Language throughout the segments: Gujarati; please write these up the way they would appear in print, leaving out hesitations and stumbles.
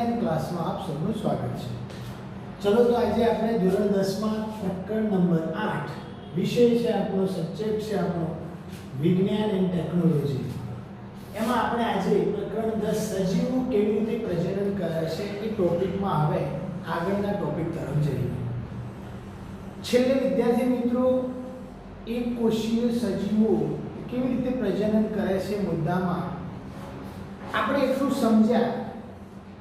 ઓનલાઈન ક્લાસમાં આપ સૌનું સ્વાગત છે। ચલો તો આજે આપણે ધોરણ 10 માં પ્રકરણ નંબર 8 વિષય છે આપણો સબ્જેક્ટ છે આપણો વિજ્ઞાન એન્ડ ટેકનોલોજી। એમાં આપણે આજે પ્રકરણ 10 સજીવો કેવી રીતે પ્રજનન કરે છે એ ટોપિકમાં હવે આગળના ટોપિક તરફ જઈએ। છેલ્લે વિદ્યાર્થી મિત્રો એક કોષીય સજીવો કેવી રીતે પ્રજનન કરે છે મુદ્દામાં આપણે એટલું સમજ્યા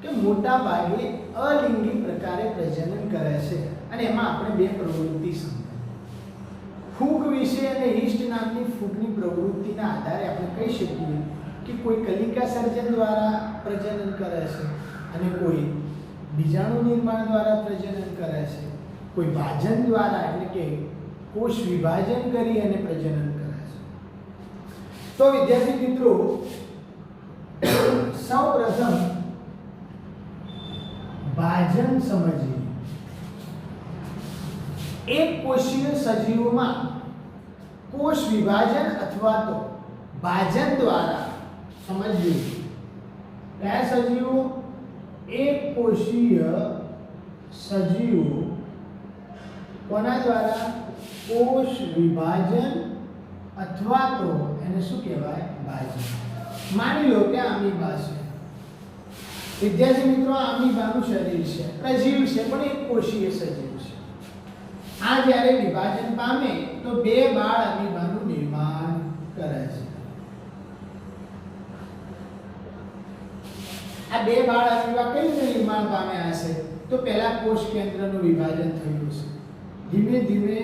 કે મોટા ભાગે અલિંગી પ્રકારે પ્રજનન કરે છે અને એમાં આપણે બે પ્રવૃત્તિ સમજી ફૂગ વિશે અને ઈસ્ટ નામની ફૂગની પ્રવૃત્તિના આધારે આપણે કહી શકીએ કે કોઈ કલિકા સર્જન દ્વારા પ્રજનન કરે છે અને કોઈ બીજાણુ નિર્માણ દ્વારા પ્રજનન કરે છે, કોઈ ભાજન દ્વારા એટલે કે કોષ વિભાજન કરી અને પ્રજનન કરે છે। તો વિદ્યાર્થી મિત્રો સૌપ્રથમ ભાજન સમજીએ। એક કોષીય સજીવોમાં કોષ વિભાજન અથવા તો ભાજન દ્વારા સમજીએ કયા સજીવો એક કોષીય સજીવો કોના દ્વારા કોષ વિભાજન અથવા તો એને શું કહેવાય ભાજન। માની લો કે અમીબા છે વિદ્યાર્થી મિત્રો, આ અમીબાનું શરીર છે, પ્રજીવ છે પણ એક કોષીય સજીવ છે। આ જ્યારે વિભાજન પામે તો બે બાળ અમીબાનું નિર્માણ કરે છે। આ બે બાળ અમીબા કઈ રીતે નિર્માણ પામ્યા હશે તો પહેલા કોષ કેન્દ્રનું વિભાજન થયું છે, ધીમે ધીમે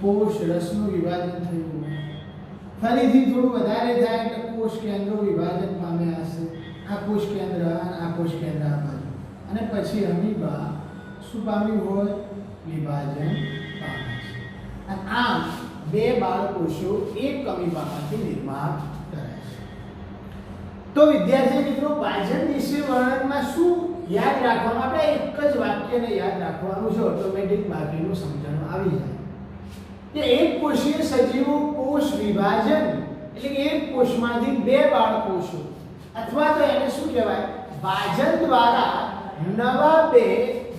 કોષ રસનું વિભાજન થયું, ફરીથી થોડું વધારે થાય એટલે કોષ કેન્દ્રો વિભાજન પામ્યા હશે, આ કોષ કેન્દ્ર આ કોષ કેન્દ્ર આ બાજુ, અને પછી અમીબા શું પામ્યું હોય વિભાજન પામે છે। અને આમ બે બાળ કોષો એક અમીબામાંથી નિર્માણ કરે છે। તો વિદ્યાર્થી મિત્રો ભાજન વિશે વર્ણનમાં શું યાદ રાખવાનું, આપણે એક જ વાક્યને યાદ રાખવાનું છે, ઓટોમેટિક બાકીનું સમજણ આવી જાય કે એક કોષીય સજીવો કોષ વિભાજન એટલે કે એક કોષમાંથી બે બાળ કોષો અથવા તો એને શું કહેવાય ભાજન દ્વારા નવા બે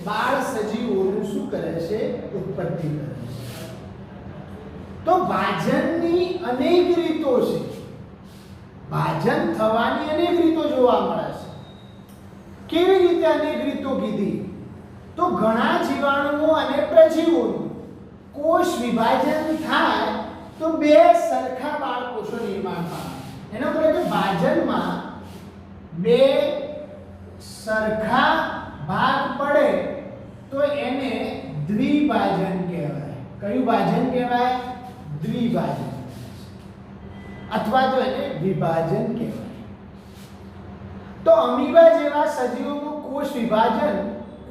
બાળ સજીવોનું શું કરે છે ઉત્પત્તિ કરે છે। તો ભાજનની અનેક રીતો છે, ભાજન થવાની અનેક રીતો જોવા મળે છે। કેવી રીતે અનેક રીતો કીધી તો ઘણા જીવાણુઓ અને પ્રજીવોનું કોષ વિભાજન થાય તો બે સરખા બાળકોષો નિર્માણ પામે, એનો મતલબ કે ભાજનમાં બે સરખા ભાગ પડે તો એને દ્વિભાજન કહેવાય। કયું ભાજન કહેવાય દ્વિભાજન અથવા તો એને વિભાજન કહેવાય। તો અમીબા જેવા સજીવોનું કોષ વિભાજન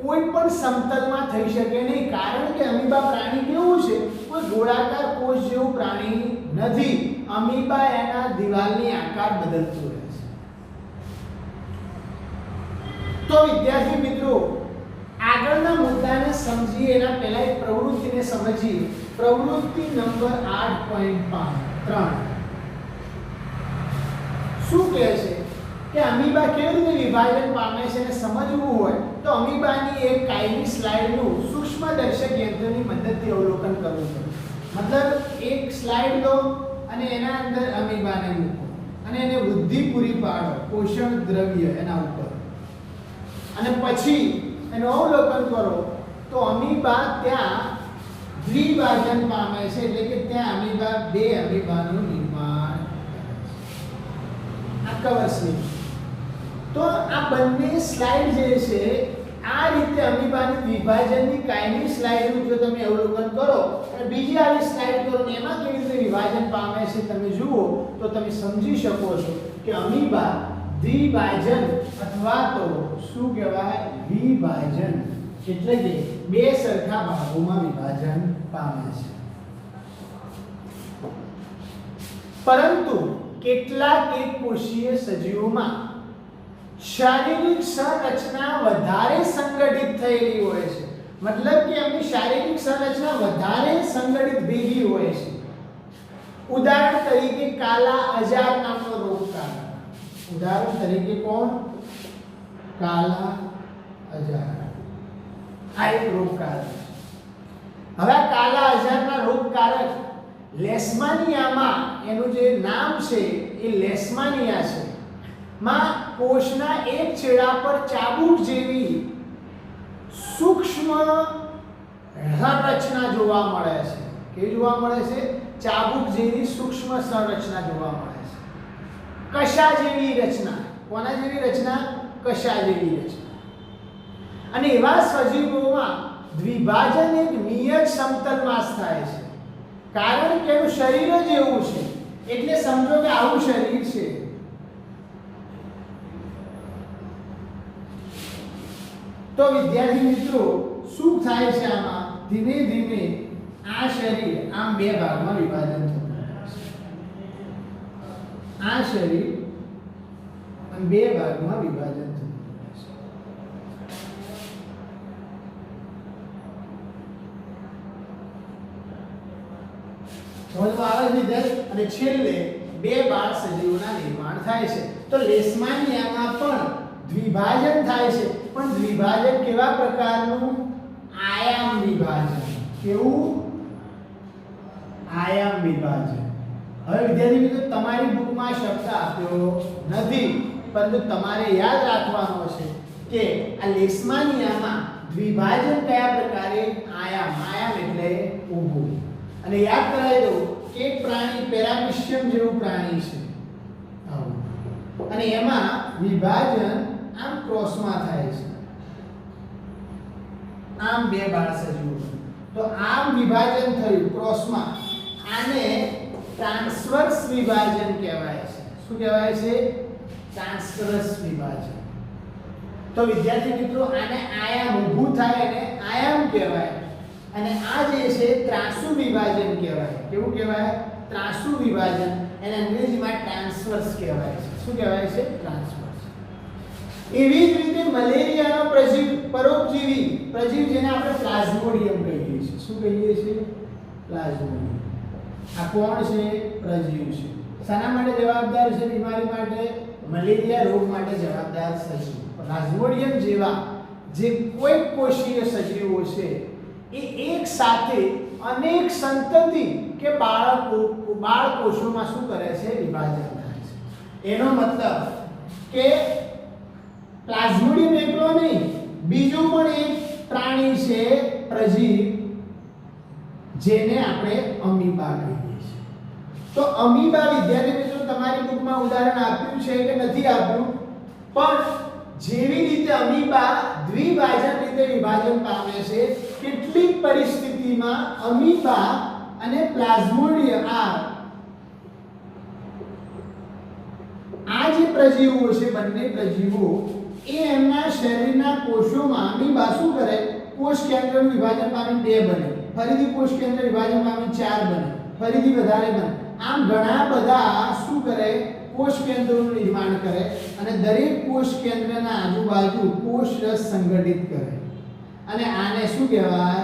કોઈ પણ સમતલમાં થઈ શકે નહીં, કારણ કે અમીબા પ્રાણી કેવું છે કોઈ ગોળાકાર કોષ જેવું પ્રાણી નથી, અમીબા એના દિવાલની આકાર બદલતો રહે છે। તો વિદ્યાર્થી મિત્રો આગળના મુદ્દાને સમજીએ એના પહેલા એક પ્રવૃત્તિને સમજીએ। પ્રવૃત્તિ નંબર 8.3 શું કહે છે કે અમીબા કેવી રીતે વિભાજન પામે છે અને સમજવું હોય તો અમીબાની એક કાયમી સ્લાઇડનું સૂક્ષ્મદર્શક યંત્રની મદદથી અવલોકન કરવું પડે। મતલબ એક સ્લાઇડ લો અને એના અંદર અમીબાને મૂકો અને એને વૃદ્ધિ પૂરી પાડો પોષણ દ્રવ્ય એના ઉપર, અને પછી એનું અવલોકન કરો તો અમીબા ત્યાં દ્વિભાજન પામે છે, એટલે કે ત્યાં અમીબા બે અમીબાનું નિર્માણ કરે છે। આ કવર સ્લિપ તો આ બંને સ્લાઇડ જે છે આ રીતે અમીબાની વિભાજનની કાયમી સ્લાઇડનું જો તમે અવલોકન કરો અને બીજી આવી સ્લાઇડ કરો ને એમાં કેવી રીતે વિભાજન પામે છે તમે જુઓ તો તમે સમજી શકો છો કે અમીબા દ્વિભાજન અથવા તો શું કહેવાય વિભાજન એટલે કે બે સરખા ભાગોમાં વિભાજન પામે છે। પરંતુ કેટલાક એક કોષીય સજીવોમાં શારીરિક સંરચના વધારે સંગઠિત થયેલી હોય છે, મતલબ કે એમની શારીરિક સંરચના વધારે સંગઠિત ભેગી હોય છે। ઉદાહરણ તરીકે કાલા અજાર નામનો રોગચાળો, ઉદાહરણ તરીકે કોણ કાલા અજાર આ એક રોગકારક છે. હવે આ કાલા અજારના રોગકારક લેશમાનિયામાં એનું જે નામ છે એ લેશમાનિયા છે. માં કોષના એક છેડા પર ચાબુક જેવી સૂક્ષ્મ સંરચના જોવા મળે છે. કેવી જોવા મળે છે? ચાબુક જેવી સૂક્ષ્મ સંરચના જોવા મળે છે. કશા જેવી રચના. કોના જેવી રચના? કશા જેવી રચના. અને એવા સજીવોમાં દ્વિભાજન એક નિયત સમતલમાં થાય છે. કારણ કે એનું શરીર જ એવું છે એટલે સમજો કે આવું શરીર છે. તો વિદ્યાર્થી મિત્રો શું થાય છે આમાં? ધીમે ધીમે આ શરીર આમ બે ભાગમાં વિભાજન થતું હોય છે. આ શરીર આમ બે ભાગમાં વિભાજન થતું હોય છે. સમજમાં આવે છે વિદ્યાર્થી? અને છેલ્લે બે બાળ સજીવોના નિર્માણ થાય છે. તો લેશમાનિયામાં પણ દ્વિભાજન થાય છે, પણ દ્વિભાજન કેવા પ્રકારનું? આયામ વિભાજન. કેવું? આયામ વિભાજન. હવે વિદ્યાર્થી મિત્રો તમારી બુકમાં શબ્દ આપ્યો નથી, પરંતુ તમારે યાદ રાખવાનો છે કે આ લેશમાનિયામાં દ્વિભાજન કયા પ્રકારે? આયામ. આયામ એટલે ઊભું. અને યાદ કરાવી દો કે એક પ્રાણી પેરામિશિયમ જેવું પ્રાણી છે આવું, અને એમાં વિભાજન આમ ક્રોસમાં થાય છે. આમ બે બાળ સજીવો. તો આમ વિભાજન થયું ક્રોસમાં. આને ટ્રાન્સવર્સ વિભાજન કહેવાય છે. શું કહેવાય છે? ટ્રાન્સવર્સ વિભાજન. તો વિદ્યાર્થી મિત્રો આને આયામ ઊભું થાય અને આયામ કહેવાય. અને આ જે છે ત્રાસુ વિભાજન કહેવાય. કેવું કહેવાય? ત્રાસુ વિભાજન. એને અંગ્રેજીમાં ટ્રાન્સવર્સ કહેવાય છે. શું કહેવાય છે? ટ્રાન્સવર્સ. એવી જ રીતે મલેરિયાનો પરોપજીવી પ્રજીવ જેને આપણે પ્લાઝ્મોડિયમ કહીએ છીએ. શું કહીએ છીએ? પ્લાઝ્મોડિયમ. આ કોણ છે? પ્રજીવ છે. શાના માટે જવાબદાર છે? બીમારી માટે, મલેરિયા રોગ માટે જવાબદાર સજીવ. પ્લાઝ્મોડિયમ જેવા જે કોઈ કોષીય સજીવો છે એ એક સાથે અનેક સંતતિ કે બાળ કોષોમાં શું કરે છે? વિભાજન થાય છે. એનો મતલબ કે પ્લાઝ્મોડિયમ એકલો નહીં, બીજું પણ એક પ્રાણી છે પ્રજીવ જેને આપણે અમીબા કહીએ છીએ. તો અમીબા વિદ્યાર્થી મિત્રો તમારી બુકમાં ઉદાહરણ આપ્યું છે કે નથી આપ્યું? પણ જેવી રીતે અમીબા દ્વિભાજન રીતે વિભાજન પામે છે, કેટલીક પરિસ્થિતિમાં અમીબા અને પ્લાઝ્મોડિયમ આ જે પ્રજીવો છે, બંને પ્રજીવો એ એમના શરીરના કોષોમાં અમીબા શું કરે? કોષ કેન્દ્રનું વિભાજન પામી 2 બને, ફરીથી કોષ કેન્દ્ર વિભાજન પામી 4 બને, ફરીથી વધારે બને. આમ ઘણા બધા શું કરે? કોષ કેન્દ્રોનું નિર્માણ કરે અને દરેક કોષ કેન્દ્રના આજુબાજુ કોષ રસ સંગઠિત કરે. અને આને શું કહેવાય?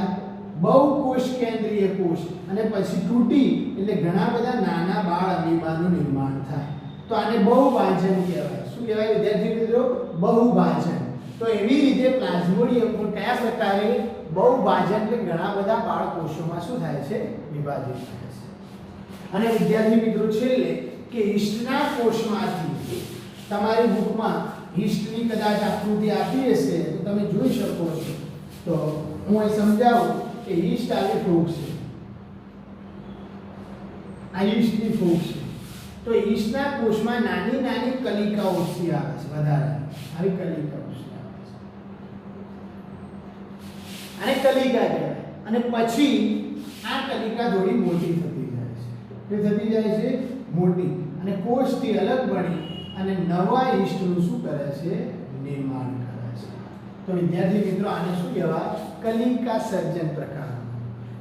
બહુકોષ કેન્દ્રીય કોષ. અને પછી તૂટી એટલે ઘણા બધા નાના બાળ અમીબાનું નિર્માણ થાય. તો આને બહુભાજન કહેવાય. શું કહેવાય વિદ્યાર્થી મિત્રો? બહુભાજન. તો એવી રીતે પ્લાઝ્મોડિયમ પણ કયા પ્રકારે? બહુભાજન એટલે ઘણા બધા બાળ કોષોમાં શું થાય છે? વિભાજિત થાય છે. અને વિદ્યાર્થી મિત્રો છેલ્લે કે હિસ્ટના કોષમાંથી તમારી બુકમાં હિસ્ટની કદાચ આકૃતિ આપી હશે તો તમે જોઈ શકો છો. તો હું અહીં સમજાવું કે હિસ્ટ આવી ફૂગ છે, આ હિસ્ટની ફૂગ છે. તો હિસ્ટના કોષમાં નાની નાની કલિકાઓ આવે છે, વધારે આવી કલિકાઓ આવે છે. આને કલિકા કહેવાય. અને પછી આ કલિકા થોડી મોટી થતી જાય છે. એ થતી જાય છે મોટી, અને કોષથી અલગ બની અને નવા ઈસ્ટનું શું કરે છે? નિર્માણ કરે છે. તો વિદ્યાર્થી મિત્રો આને શું કહેવાય? કલિકા સર્જન પ્રકાર.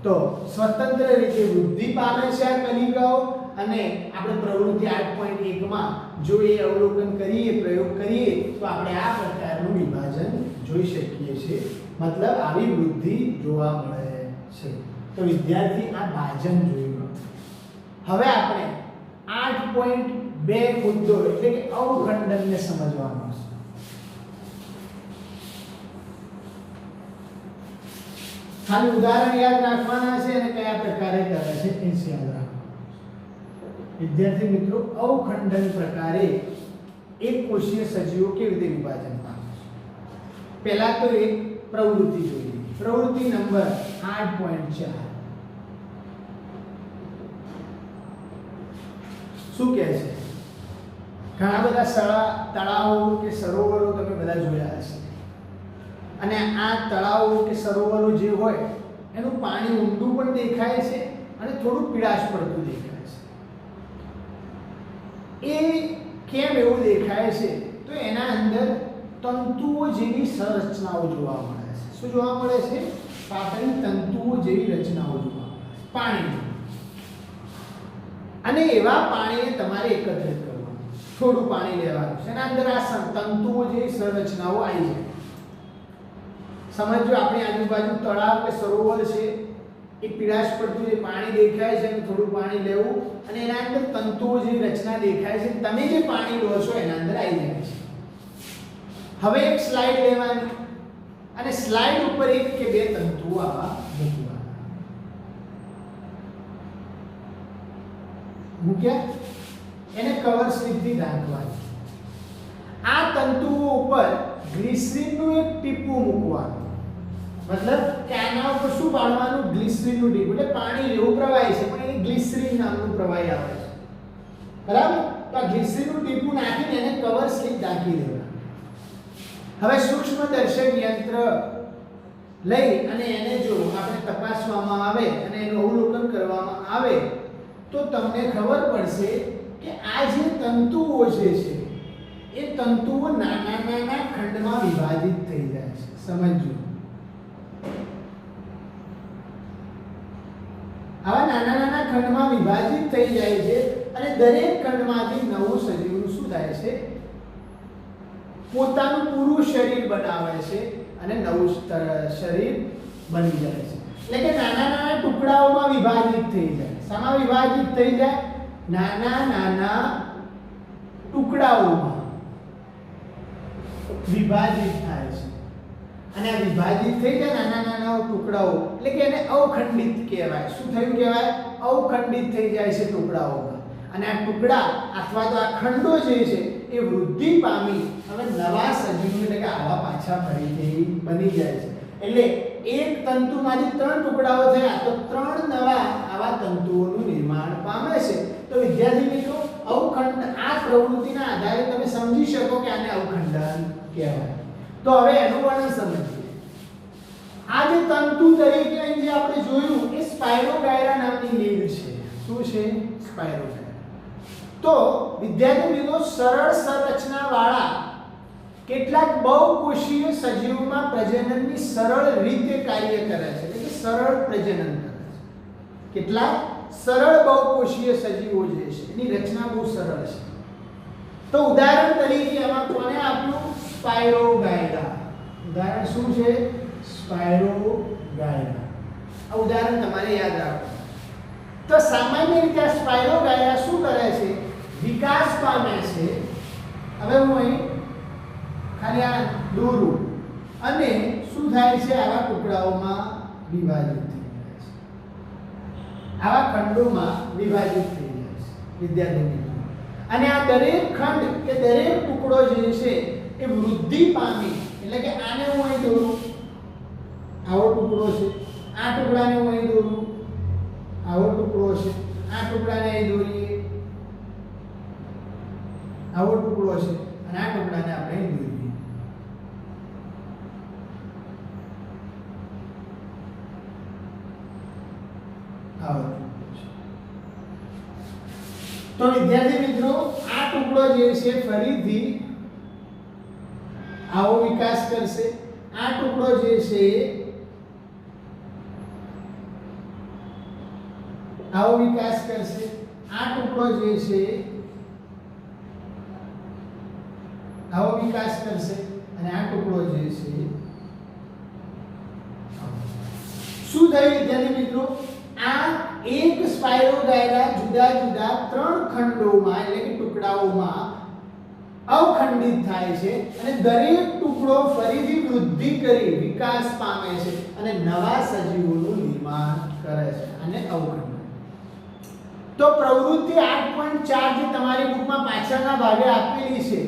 તો સ્વતંત્ર રીતે વૃદ્ધિ પામે છે આ કલિકાઓ. અને આપણે પ્રવૃત્તિ 8.1 માં જો એ અવલોકન કરીએ, પ્રયોગ કરીએ તો આપણે આ પ્રકારનું વિભાજન જોઈ શકીએ છીએ. મતલબ આવી વૃદ્ધિ જોવા મળે છે. તો વિદ્યાર્થી આ ભાજન જોયું. હવે આપણે 8.2 મુદ્દો એટલે કે અવખંડનને સમજવાનો છે. ખાલી ઉદાહરણ યાદ રાખવાના છે અને કયા પ્રકારે કરે છે એ યાદ રાખવાનું. વિદ્યાર્થી મિત્રો, અવખંડન પ્રકારે એક કોષીય સજીવો કેવી રીતે વિભાજન પામે છે? પહેલા તો એક પ્રવૃત્તિ જોઈએ. પ્રવૃત્તિ નંબર 8.4 શું કહે છે? ઘણા બધા તળાવો કે સરોવરો તમે બધા જોયા હશે, અને આ તળાવો કે સરોવરો જે હોય એનું પાણી ઊંડું પણ દેખાય છે અને થોડું પીળાશ પડતું દેખાય છે. એ કેમ એવું દેખાય છે? તો એના અંદર તંતુઓ જેવી સંરચનાઓ જોવા મળે છે. શું જોવા મળે છે? પાતળી તંતુઓ જેવી રચનાઓ જોવા મળે છે પાણી. અને એવા પાણીને તમારે એકત્રિત કરવાનું. થોડું પાણી લેવાનું છે અને અંદર આ તંતુઓ જેવી સંરચનાઓ આવી જાય. સમજો આપણી આજુબાજુ તળાવ કે સરોવર છે, એ પીળાશ પડતું જે પાણી દેખાય છે અને થોડું પાણી લેવું અને એના અંદર તંતુઓ જેવી રચના દેખાય છે. તમે જે પાણી લો છો એના અંદર આવી જાય છે. હવે એક સ્લાઇડ લેવાની અને સ્લાઇડ ઉપર એક કે બે તંતુઓ આવા મૂક્યા. એને કવર સ્લિપથી ઢાંકવાની. આ તંતુઓ ઉપર ગ્લિસરીનનું એક ટીપું મૂકવાનું. મતલબ કે આના ઉપર શું પાડવાનું? ગ્લિસરીનનું ટીપું. એટલે પાણી જેવું પ્રવાહી છે પણ એ ગ્લિસરીન નામનું પ્રવાહી આવે છે, બરાબર? તો આ ગ્લિસરીનનું ટીપું નાખીને એને કવર સ્લિપ ઢાંકી દેવાનું. હવે સૂક્ષ્મદર્શક યંત્ર લઈ અને એને જો આપણે તપાસવામાં આવે અને એનું અવલોકન કરવામાં આવે તો તમને ખબર પડશે કે આ જે તંતુઓ છે એ તંતુઓ નાના નાના ખંડમાં વિભાજિત થઈ જાય છે. સમજો, આવા નાના નાના ખંડમાં વિભાજિત થઈ જાય છે અને દરેક ખંડમાંથી નવું સજીવનું શું થાય છે? પોતાનું પૂરું શરીર બનાવે છે અને નવું શરીર બની જાય છે. એટલે કે નાના નાના ટુકડાઓમાં વિભાજિત થઈ જાય. શામાં વિભાજિત થઈ જાય? નાના નાના ટુકડાઓમાં વિભાજિત થાય છે. અને આ વિભાજિત થઈ જાય નાના નાના ટુકડાઓ એટલે કે એને અવખંડિત કહેવાય. શું થયું કહેવાય? અવખંડિત થઈ જાય છે ટુકડાઓમાં. અને આ ટુકડા અથવા તો આ ખંડો જે છે એ વૃદ્ધિ પામી હવે નવા સજીવો એટલે કે આવા પાછા ફરીથી બની જાય છે. એટલે એક તંતુમાંથી 3 ટુકડાઓ થયા તો 3 નવા આવા તંતુઓનું નિર્માણ પામે છે. તો વિદ્યાર્થી મિત્રો, અવખંડ આ પ્રવૃત્તિના આધારે તમે સમજી શકો કે આને અવખંડન કહેવાય. તો હવે એનું વર્ણન સમજીએ. આ જે તંતુ તરીકે અહીં જે આપણે જોયું એ સ્પાઇરોગાયરા નામની લીડ છે. શું છે? સ્પાઇરોગાયરા. તો વિદ્યાર્થી મિત્રો, સરળ સંરચના વાળા કેટલાક બહુકોષીય સજીવોમાં પ્રજનનની સરળ રીતે કાર્ય કરે છે. એટલે કે સરળ પ્રજનન કરે છે. કેટલાક સરળ બહુકોષીય સજીવો જે છે એની રચના બહુ સરળ છે. તો ઉદાહરણ તરીકે આમાં કોને આપ્યું? સ્પાઇરોગાયરા. ઉદાહરણ શું છે? સ્પાઇરોગાયરા. આ ઉદાહરણ તમારે યાદ રાખવું. તો સામાન્ય રીતે આ સ્પાઇરોગાયરા શું કરે છે? વિકાસ પામે છે. હવે હું અહીં ખાલી આ દોરું અને શું થાય છે? આવા ટુકડાઓમાં વિભાજિત થઈ જાય છે. આવા ખંડોમાં વિભાજિત થઈ જાય છે વિદ્યાર્થી મિત્રો. અને આ દરેક ખંડ કે દરેક ટુકડો જે છે એ વૃદ્ધિ પામી. એટલે કે આને હું અહીં દોરું, આવો ટુકડો છે. આ ટુકડાને હું અહીં દોરું, આવો ટુકડો છે. આ ટુકડાને અહીં દોરીએ, આવો ટુકડો છે. અને આ ટુકડાને આપણે અહીં દોરીએ. તો વિદ્યાર્થી મિત્રો, આ ટુકડો જે છે ફરીથી આવો વિકાસ કરશે. આ ટુકડો જે છે આવો વિકાસ કરશે. આ ટુકડો જે છે આવો વિકાસ કરશે અને આ ટુકડો જે છે શું થયું વિદ્યાર્થી મિત્રો? આ એક સ્પાઇરોગાયરા જુદા જુદા 3 ખંડોમાં એટલે કે ટુકડાઓમાં અવખંડિત થાય છે અને દરેક ટુકડો મૂળો ફરીથી વૃદ્ધિ કરી વિકાસ પામે છે અને નવા સજીવોનું નિર્માણ કરે છે અને અવખંડન. તો પ્રવૃત્તિ 8.4 જે તમારી બુકમાં પાછળના ભાગે આપેલી છે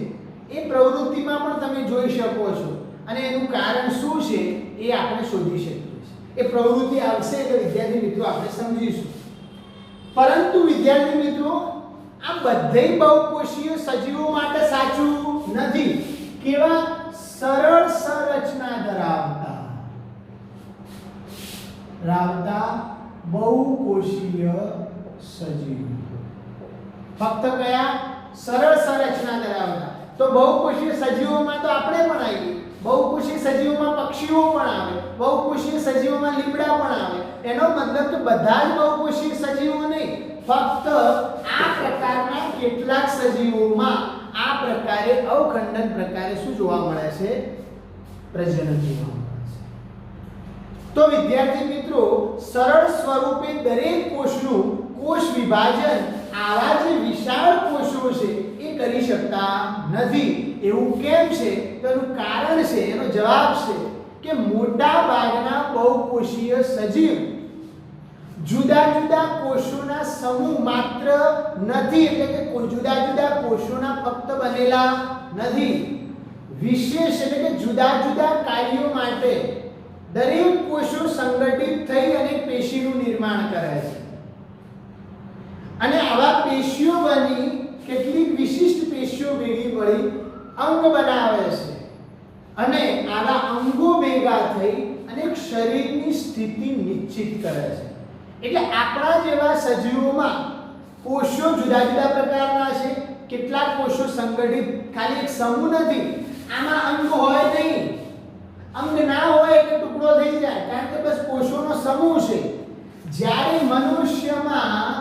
એ પ્રવૃત્તિમાં પણ તમે જોઈ શકો છો અને એનું કારણ શું છે એ આપણે શોધી શકીએ છીએ. એ પ્રવૃત્તિ આવશે એટલે વિદ્યાર્થી મિત્રો આપણે સમજીશું. પરંતુ વિદ્યાર્થી મિત્રો આ બધેય બહુકોષીય સજીવો માટે સાચું નથી. કેવા? સરળ સંરચના ધરાવતા બહુકોષીય સજીવો. ફક્ત કયા? સરળ સંરચના ધરાવતા. તો બહુકોષીય સજીવોમાં તો આપણે પણ આવીએ. બહુકોષીય સજીવોમાં પક્ષીઓ પણ આવે, બહુકોષીય સજીવોમાં લીમડા પણ આવે. એનો મતલબ કે બધા જ બહુકોષીય સજીવો નહીં, ફક્ત આ પ્રકારના કેટલાક સજીવોમાં આ પ્રકારે અવખંડન પ્રકારે શું જોવા મળે છે? પ્રજનન જોવા મળે છે. તો વિદ્યાર્થી મિત્રો સરળ સ્વરૂપે દરેક કોષનું કોષ વિભાજન આવા જે વિશાળ કોષો છે એ કરી શકતા નથી. એવું કેમ છે? તો એનું કારણ છે, એનો જવાબ છે કે મોટા ભાગના બહુકોષીય સજીવ જુદા જુદા કોષોના સમૂહ માત્ર નથી, એટલે કે જુદા જુદા કોષોના ફક્ત બનેલા નથી. વિશેષ એટલે કે જુદા જુદા કાર્યો માટે દરેક કોષો સંગઠિત થઈ અને પેશીનું નિર્માણ કરે છે અને આવા પેશીઓ બની કેટલીક વિશિષ્ટ પેશીઓ ભેગી મળી અંગ બનાવે છે અને આવા અંગો ભેગા થઈ અને શરીરની સ્થિતિ નિશ્ચિત કરે છે. એટલે આપણા જેવા સજીવોમાં કોષો જુદા જુદા પ્રકારના છે. કેટલાક કોષો સંગઠિત, ખાલી એક સમૂહ નથી. આમાં અંગ હોય નહીં, અંગ ના હોય એટલે ટુકડો થઈ જાય, કારણ કે બસ કોષોનો સમૂહ છે. જ્યારે મનુષ્યમાં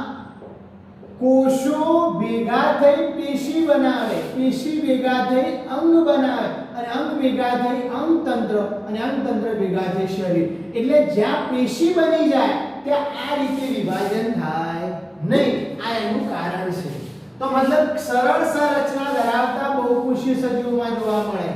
કોષો ભેગા થઈ પેશી બનાવે, પેશી ભેગા થઈ અંગ બનાવે અને અંગ ભેગા થઈ અંગતંત્ર અને અંગતંત્ર ભેગા થઈ શરીર. એટલે જ્યાં પેશી બની જાય ત્યાં આ રીતે વિભાજન થાય નહીં. આ એનું કારણ છે. તો મતલબ સરળ સંરચના ધરાવતા બહુકોષીય સજીવોમાં જોવા મળે,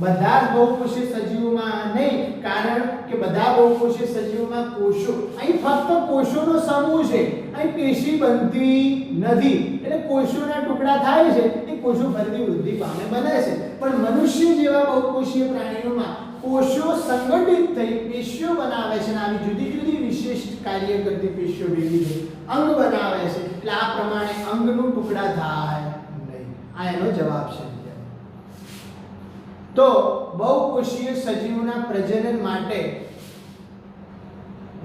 બધા જ બહુકોષીય સજીવોમાં નહીં, કારણ કે બધા બહુકોષીય સજીવોમાં કોષો, અહીં ફક્ત કોષોનો સમૂહ છે, અહીં પેશી બનતી નથી. એટલે કોષોના ટુકડા થાય છે, એ કોષો ફરીથી વૃદ્ધિ પામે બને છે. પણ મનુષ્ય જેવા બહુકોષીય પ્રાણીઓમાં કોષો સંગઠિત થઈ પેશીઓ બનાવે છે અને આવી જુદી જુદી વિશિષ્ટ કાર્ય કરતી પેશીઓ ભેગી થઈ અંગ બનાવે છે. એટલે આ પ્રમાણે અંગનું ટુકડા થાય નહીં. આ એનો જવાબ છે. તો બહુકોષીય સજીવોના પ્રજનન માટે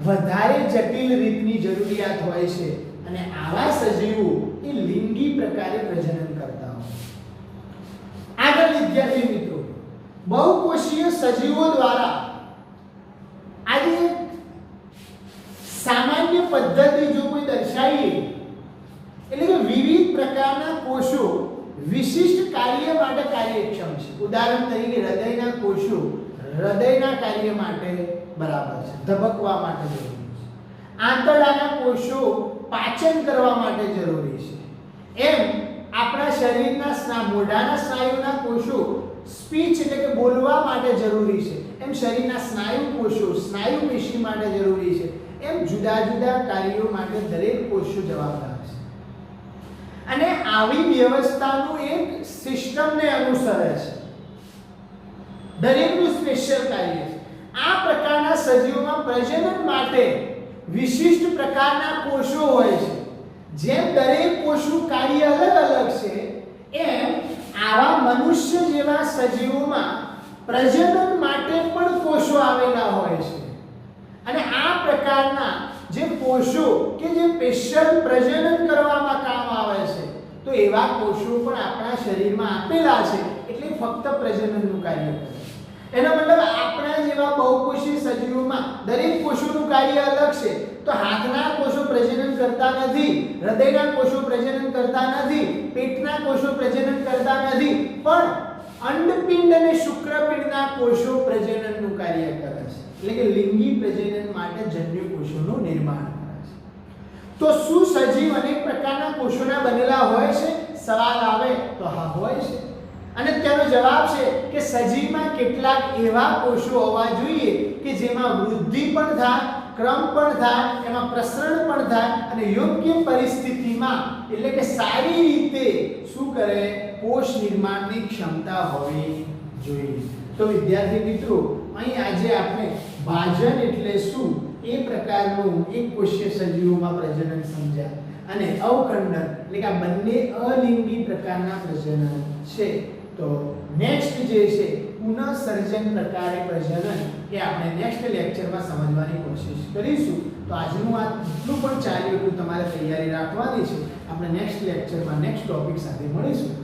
વધારે જટિલ રીતની જરૂરિયાત હોય છે અને આવા સજીવો એ લિંગી પ્રકારે પ્રજનન કરતા હોય. આગળ વિદ્યાર્થી મિત્રો, બહુકોષીય સજીવો દ્વારા આજે સામાન્ય પદ્ધતિ જો કોઈ દર્શાવીએ, એટલે કે વિવિધ પ્રકારના કોષો વિશિષ્ટ કાર્ય માટે કાર્યક્ષમ છે. ઉદાહરણ તરીકે હૃદયના કોષો હૃદયના કાર્ય માટે બરાબર છે, ધબકવા માટે જરૂરી છે. આંતરડાના કોષો પાચન કરવા માટે જરૂરી છે. એમ આપણા શરીરના મોઢાના સ્નાયુના કોષો સ્પીચ એટલે કે બોલવા માટે જરૂરી છે. એમ શરીરના સ્નાયુ કોષો સ્નાયુ પેશી માટે જરૂરી છે. એમ જુદા જુદા કાર્યો માટે દરેક કોષો જવાબદાર છે અને આવી વ્યવસ્થાનું એક સિસ્ટમને અનુસરે છે. દરેકનું સ્પેશિયલ કાર્ય છે. આ પ્રકારના સજીવોમાં પ્રજનન માટે વિશિષ્ટ પ્રકારના કોષો હોય છે. જેમ દરેક કોષનું કાર્ય અલગ અલગ છે, એમ આવા મનુષ્ય જેવા સજીવોમાં પ્રજનન માટે પણ કોષો આવેલા હોય છે અને આ પ્રકારના જે કોષો કે જે સ્પેશિયલ પ્રજનન કરવામાં કામ આવે છે, તો એવા કોષો પણ આપણા શરીરમાં આપેલા છે. એટલે ફક્ત પ્રજનનનું કાર્ય કરે છે. એનો મતલબ આપણા જેવા બહુકોષીય સજીવોમાં દરેક કોષોનું કાર્ય અલગ છે. તો હાથના કોષો પ્રજનન કરતા નથી, હૃદયના કોષો પ્રજનન કરતા નથી, પેટના કોષો પ્રજનન કરતા નથી, પણ અંડપિંડ અને શુક્રપિંડના કોષો પ્રજનનનું કાર્ય કરે છે. એટલે કે લિંગી પ્રજનન માટે જન્યુ કોષોનું નિર્માણ કરે છે. તો શું સજીવ અનેક પ્રકારના કોષોના બનેલા હોય છે? સવાલ આવે તો હા, હોય છે. અને તેનો જવાબ છે કે સજીવમાં કેટલાક એવા કોષો હોવા જોઈએ કે જેમાં વૃદ્ધિ પણ થાય, ક્રમ પણ થાય, એમાં પ્રસરણ પણ થાય અને યોગ્ય પરિસ્થિતિમાં એટલે કે સારી રીતે શું કરે, કોષ નિર્માણની ક્ષમતા હોવી જોઈએ. તો વિદ્યાર્થી મિત્રો, અહીં આજે આપણે ભાજન એટલે શું એ પ્રકારનું એક કોષીય સજીવોમાં પ્રજનન સમજ્યા અને અવખંડન એટલે કે આ બંને અલિંગી પ્રકારના પ્રજનન છે. તો નેક્સ્ટ જે છે પુનઃસર્જન પ્રકારે પ્રજનન એ આપણે નેક્સ્ટ લેક્ચરમાં સમજવાની કોશિશ કરીશું. તો આજનું આ જેટલું પણ ચાલ્યું એટલું તમારે તૈયારી રાખવાની છે. આપણે નેક્સ્ટ લેક્ચરમાં નેક્સ્ટ ટોપિક સાથે મળીશું.